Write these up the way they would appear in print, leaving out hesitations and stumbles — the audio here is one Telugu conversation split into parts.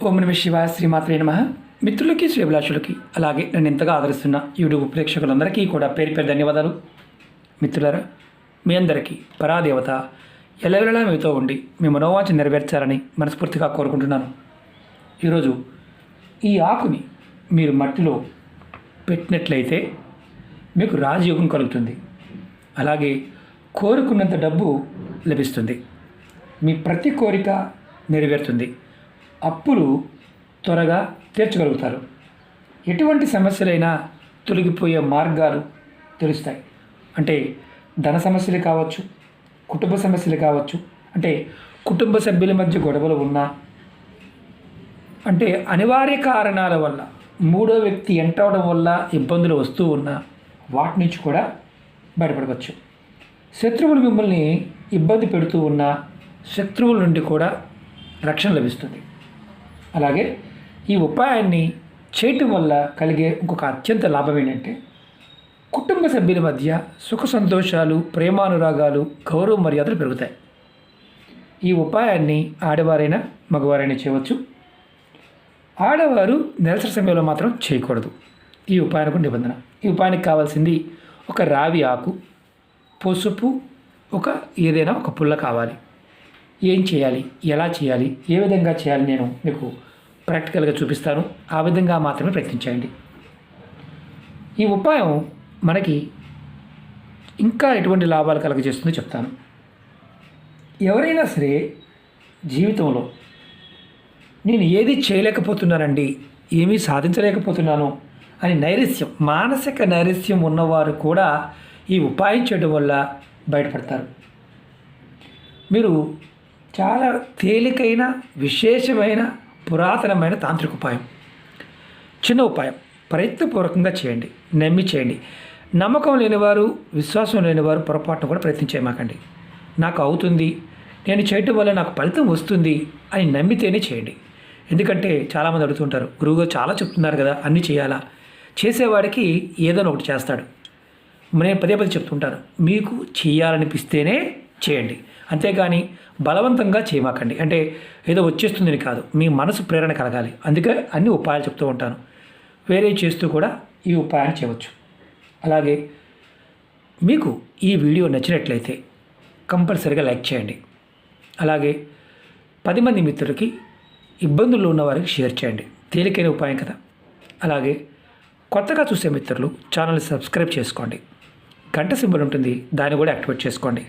ఓం నమ శివాయ శ్రీమాత్రే నమః. మిత్రులకి శ్రీభిలాషులకి అలాగే నన్ను ఎంతగా ఆదరిస్తున్న యూట్యూబ్ ప్రేక్షకులందరికీ కూడా పేరు పేరు ధన్యవాదాలు. మిత్రులారా, మీ అందరికీ పరాదేవత ఎల్లవెల్లలా మీతో ఉండి మీ మనోవాంఛ నెరవేర్చాలని మనస్ఫూర్తిగా కోరుకుంటున్నాను. ఈరోజు ఈ ఆకుని మీరు మట్టిలో పెట్టినట్లయితే మీకు రాజయోగం కలుగుతుంది. అలాగే కోరుకున్నంత డబ్బు లభిస్తుంది. మీ ప్రతి కోరిక నెరవేరుతుంది. అప్పులు త్వరగా తీర్చగలుగుతారు. ఎటువంటి సమస్యలైనా తొలగిపోయే మార్గాలు తెలుస్తాయి. అంటే ధన సమస్యలు కావచ్చు, కుటుంబ సమస్యలు కావచ్చు, అంటే కుటుంబ సభ్యుల మధ్య గొడవలు ఉన్నా, అంటే అనివార్య కారణాల వల్ల మూడో వ్యక్తి ఎంటర్ అవడం వల్ల ఇబ్బందులు వస్తూ ఉన్నా వాటి నుంచి కూడా బయటపడవచ్చు. శత్రువులు మిమ్మల్ని ఇబ్బంది పెడుతూ ఉన్నా శత్రువుల నుండి కూడా రక్షణ లభిస్తుంది. అలాగే ఈ ఉపాయాన్ని చేయటం వల్ల కలిగే ఇంకొక అత్యంత లాభం ఏంటంటే కుటుంబ సభ్యుల మధ్య సుఖ సంతోషాలు, ప్రేమానురాగాలు, గౌరవ మర్యాదలు పెరుగుతాయి. ఈ ఉపాయాన్ని ఆడవారైనా మగవారైనా చేయవచ్చు. ఆడవారు నెలసరి సమయంలో మాత్రం చేయకూడదు. ఈ ఉపాయానికి నిబంధన. ఈ ఉపాయానికి కావాల్సింది ఒక రావి ఆకు, పసుపు, ఏదైనా ఒక పుల్ల కావాలి. ఏం చేయాలి, ఎలా చేయాలి, ఏ విధంగా చేయాలి నేను మీకు ప్రాక్టికల్గా చూపిస్తాను. ఆ విధంగా మాత్రమే ప్రయత్నించండి. ఈ ఉపాయం మనకి ఇంకా ఎటువంటి లాభాలు కలుగజేస్తుందో చెప్తాను. ఎవరైనా సరే జీవితంలో నేను ఏది చేయలేకపోతున్నానండి, ఏమీ సాధించలేకపోతున్నాను అని నైరస్యం, మానసిక నైరస్యం ఉన్నవారు కూడా ఈ ఉపాయం చేయడం వల్ల బయటపడతారు. మీరు చాలా తేలికైన, విశేషమైన, పురాతనమైన తాంత్రిక ఉపాయం. చిన్న ఉపాయం, ప్రయత్నపూర్వకంగా చేయండి, నమ్మి చేయండి. నమ్మకం లేనివారు, విశ్వాసం లేనివారు పొరపాటును కూడా ప్రయత్నించేయమాకండి. నాకు అవుతుంది, నేను చేయటం వల్ల నాకు ఫలితం వస్తుంది అని నమ్మితేనే చేయండి. ఎందుకంటే చాలామంది అడుగుతుంటారు, గురువుగారు చాలా చెప్తున్నారు కదా, అన్నీ చేయాలా? చేసేవాడికి ఏదైనా ఒకటి చేస్తాడు. నేను పదే చెప్తుంటాను, మీకు చేయాలనిపిస్తేనే చేయండి, అంతేగాని బలవంతంగా చేయమాకండి. అంటే ఏదో వచ్చేస్తుందని కాదు, మీ మనసు ప్రేరణ కలగాలి. అందుకే అన్ని ఉపాయాలు చెప్తూ ఉంటాను. వేరే చేస్తూ కూడా ఈ ఉపాయాన్ని చేయవచ్చు. అలాగే మీకు ఈ వీడియో నచ్చినట్లయితే కంపల్సరీగా లైక్ చేయండి. అలాగే 10 మంది మిత్రులకి, ఇబ్బందుల్లో ఉన్న వారికి షేర్ చేయండి. తేలికైన ఉపాయం కదా. అలాగే కొత్తగా చూసే మిత్రులు ఛానల్ని సబ్స్క్రైబ్ చేసుకోండి. గంట సింబల్ ఉంటుంది, దాన్ని కూడా యాక్టివేట్ చేసుకోండి.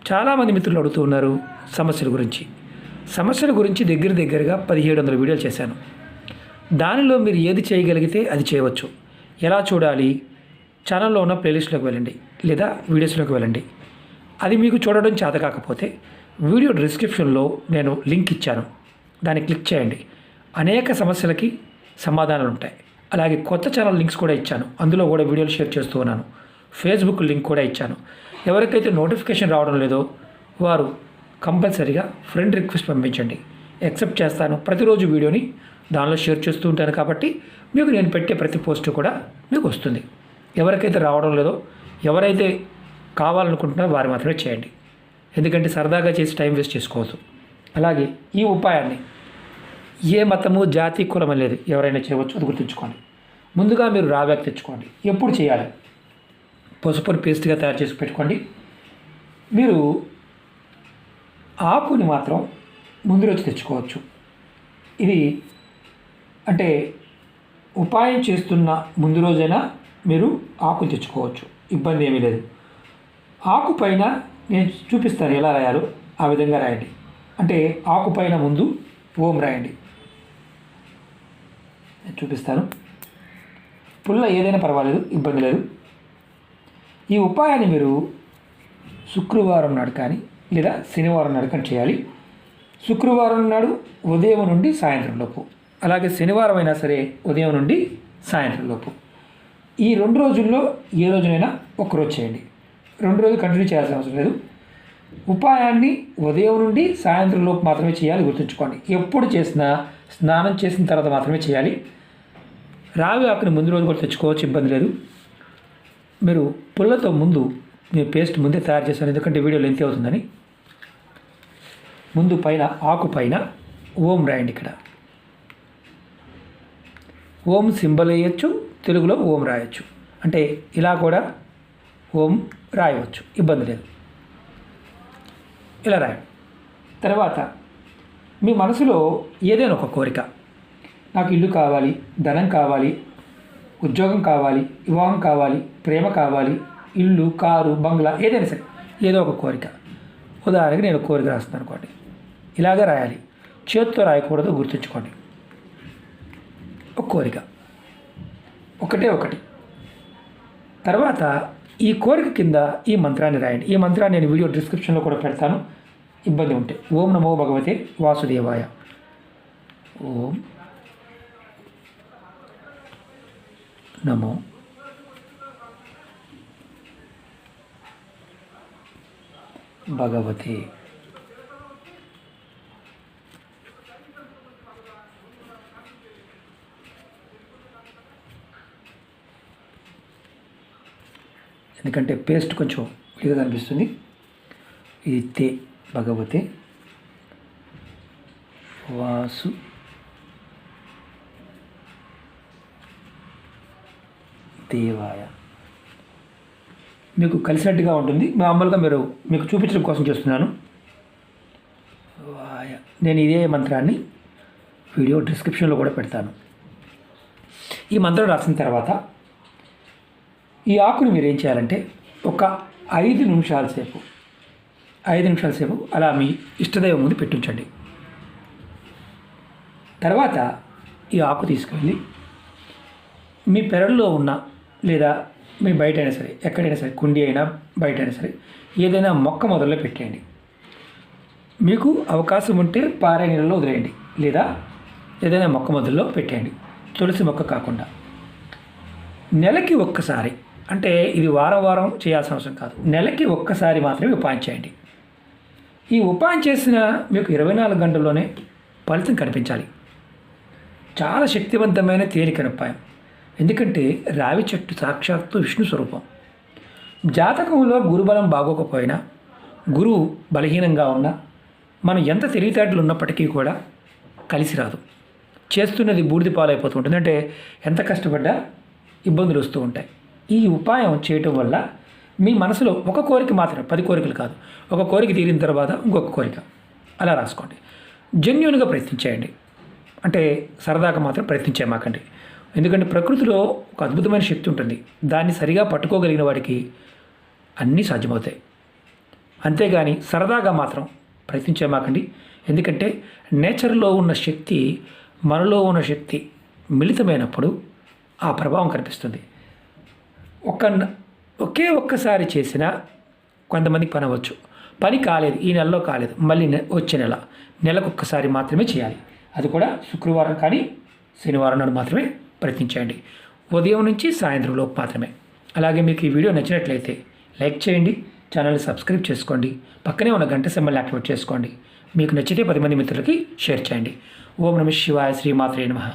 చాలామంది మిత్రులు అడుగుతూ ఉన్నారు సమస్యల గురించి దగ్గరగా 1700 వీడియోలు చేశాను. దానిలో మీరు ఏది చేయగలిగితే అది చేయవచ్చు. ఎలా చూడాలి? ఛానల్లో ఉన్న ప్లేలిస్ట్లోకి వెళ్ళండి, లేదా వీడియోస్లోకి వెళ్ళండి. అది మీకు చూడడం చేత కాకపోతే వీడియో డిస్క్రిప్షన్లో నేను లింక్ ఇచ్చాను, దాన్ని క్లిక్ చేయండి. అనేక సమస్యలకి సమాధానాలు ఉంటాయి. అలాగే కొత్త ఛానల్ లింక్స్ కూడా ఇచ్చాను, అందులో కూడా వీడియోలు షేర్ చేస్తూ ఉన్నాను. ఫేస్బుక్ లింక్ కూడా ఇచ్చాను. ఎవరికైతే నోటిఫికేషన్ రావడం లేదో వారు కంపల్సరీగా ఫ్రెండ్ రిక్వెస్ట్ పంపించండి, యాక్సెప్ట్ చేస్తాను. ప్రతిరోజు వీడియోని దానిలో షేర్ చేస్తూ ఉంటాను కాబట్టి మీకు నేను పెట్టే ప్రతి పోస్ట్ కూడా మీకు వస్తుంది. ఎవరికైతే రావడం లేదో, ఎవరైతే కావాలనుకుంటున్నారో వారు మాత్రమే చేయండి. ఎందుకంటే సరదాగా చేసి టైం వేస్ట్ చేసుకోవద్దు. అలాగే ఈ ఉపాయాన్ని ఏ మతము, జాతి, కులం లేదు, ఎవరైనా చేయవచ్చు, అది గుర్తుంచుకోండి. ముందుగా మీరు రావ్యాక్ తెచ్చుకోండి. ఎప్పుడు చేయాలి? పసుపుని పేస్ట్గా తయారు చేసి పెట్టుకోండి. మీరు ఆకుని మాత్రం ముందు రోజు తెచ్చుకోవచ్చు. ఇది అంటే ఉపాయం చేస్తున్న ముందు రోజైనా మీరు ఆకుని తెచ్చుకోవచ్చు, ఇబ్బంది ఏమీ లేదు. ఆకు పైన నేను చూపిస్తాను ఎలా రాయాలో, ఆ విధంగా రాయండి. అంటే ఆకు పైన ముందు ఓం రాయండి, నేను చూపిస్తాను. పుల్ల ఏదైనా పర్వాలేదు, ఇబ్బంది లేదు. ఈ ఉపాయాన్ని మీరు శుక్రవారం నాడు కానీ లేదా శనివారం నాడు కానీ చేయాలి. శుక్రవారం నాడు ఉదయం నుండి సాయంత్రం లోపు, అలాగే శనివారం అయినా సరే ఉదయం నుండి సాయంత్రం లోపు. ఈ 2 రోజుల్లో ఏ రోజునైనా ఒక్కరోజు చేయండి. 2 రోజులు కంటిన్యూ చేయాల్సిన అవసరం లేదు. ఉపాయాన్ని ఉదయం నుండి సాయంత్రం లోపు మాత్రమే చేయాలి, గుర్తుంచుకోండి. ఎప్పుడు చేసినా స్నానం చేసిన తర్వాత మాత్రమే చేయాలి. రావి ఆకుని ముందు రోజు కూడా తెచ్చుకోవచ్చు, ఇబ్బంది లేదు. మీరు పుల్లతో ముందు మీరు పేస్ట్ ముందే తయారు చేశాను, ఎందుకంటే వీడియో లెంత్ అవుతుందని. ముందు పైన ఆకు పైన ఓం రాయండి. ఇక్కడ ఓం సింబల్ వేయచ్చు, తెలుగులో ఓం రాయొచ్చు. అంటే ఇలా కూడా ఓం రాయవచ్చు, ఇబ్బంది లేదు. ఇలా రాయండి. తర్వాత మీ మనసులో ఏదైనా ఒక కోరిక, నాకు ఇల్లు కావాలి, ధనం కావాలి, ఉద్యోగం కావాలి, వివాహం కావాలి, ప్రేమ కావాలి, ఇల్లు, కారు, బంగ్లా, ఏదైనా సరే ఏదో ఒక కోరిక. ఉదాహరణకి నేను కోరిక రాస్తున్నాను అనుకోండి. ఇలాగే రాయాలి, చేతితో రాయకూడదు, గుర్తుంచుకోండి. ఒక కోరిక ఒకటే ఒకటి. తర్వాత ఈ కోరిక కింద ఈ మంత్రాన్ని రాయండి. ఈ మంత్రాన్ని నేను వీడియో డిస్క్రిప్షన్లో కూడా పెడతాను, ఇబ్బంది ఉంటే. ఓం నమో భగవతే వాసుదేవాయ. ఓం నమో భగవతే ఎందుకంటే పేస్ట్ కొంచెం విడిగా కనిపిస్తుంది. ఇది తే భగవతే వాసు దేవాయ. మీకు కలిసినట్టుగా ఉంటుంది. మామూలుగా మీకు చూపించడం కోసం చేస్తున్నాను. వాయ. నేను ఇదే మంత్రాన్ని వీడియో డిస్క్రిప్షన్లో కూడా పెడతాను. ఈ మంత్రం రాసిన తర్వాత ఈ ఆకుని మీరు ఏం చేయాలంటే ఒక 5 నిమిషాల సేపు అలా మీ ఇష్టదైవం ముందు పెట్టించండి. తర్వాత ఈ ఆకు తీసుకెళ్ళి మీ పెరట్లో ఉన్న లేదా మీ బయట అయినా సరే, ఎక్కడైనా సరే, కుండి అయినా బయట అయినా సరే, ఏదైనా మొక్క మొదల్లో పెట్టేయండి. మీకు అవకాశం ఉంటే పారే నీళ్ళలో వదిలేయండి, లేదా ఏదైనా మొక్క మొదల్లో పెట్టేయండి. తులసి మొక్క కాకుండా నెలకి ఒక్కసారి, అంటే ఇది వారం చేయాల్సిన అవసరం కాదు, నెలకి ఒక్కసారి మాత్రమే ఉపాయం చేయండి. ఈ ఉపాయం చేసిన మీకు 24 గంటల్లోనే ఫలితం కనిపించాలి. చాలా శక్తివంతమైన తేలికైన ఉపాయం. ఎందుకంటే రావి చెట్టు సాక్షాత్తు విష్ణు స్వరూపం. జాతకంలో గురుబలం బాగోకపోయినా, గురువు బలహీనంగా ఉన్నా, మనం ఎంత తెలివితేటలు ఉన్నప్పటికీ కూడా కలిసి రాదు. చేస్తున్నది బూడిద పాలైపోతుంటుంది. అంటే ఎంత కష్టపడ్డా ఇబ్బందులు వస్తూ ఉంటాయి. ఈ ఉపాయం చేయటం వల్ల మీ మనసులో ఒక కోరిక మాత్రమే, 10 కోరికలు కాదు, ఒక కోరిక తీరిన తర్వాత ఇంకొక కోరిక అలా రాసుకోండి. జెన్యూన్గా ప్రయత్నించేయండి. అంటే సరదాగా మాత్రం ప్రయత్నించేమాకండి. ఎందుకంటే ప్రకృతిలో ఒక అద్భుతమైన శక్తి ఉంటుంది. దాన్ని సరిగా పట్టుకోగలిగిన వాడికి అన్నీ సాధ్యమవుతాయి. అంతేగాని సరదాగా మాత్రం ప్రయత్నించేమాకండి. ఎందుకంటే నేచర్లో ఉన్న శక్తి, మనలో ఉన్న శక్తి మిళితమైనప్పుడు ఆ ప్రభావం కనిపిస్తుంది. ఒక్కసారి చేసినా కొంతమందికి పని అవ్వచ్చు. పని కాలేదు, ఈ నెలలో కాలేదు, మళ్ళీ వచ్చే నెలకు ఒక్కసారి మాత్రమే చేయాలి. అది కూడా శుక్రవారం కానీ శనివారం నాడు మాత్రమే ప్రయత్నించండి. ఉదయం నుంచి సాయంత్రం లోపు మాత్రమే. అలాగే మీకు ఈ వీడియో నచ్చినట్లయితే లైక్ చేయండి, ఛానల్ని సబ్స్క్రైబ్ చేసుకోండి, పక్కనే ఉన్న గంట సింబల్ని యాక్టివేట్ చేసుకోండి. మీకు నచ్చితే 10 మంది మిత్రులకి షేర్ చేయండి. ఓం నమః శివాయ. శ్రీమాత్రే నమః.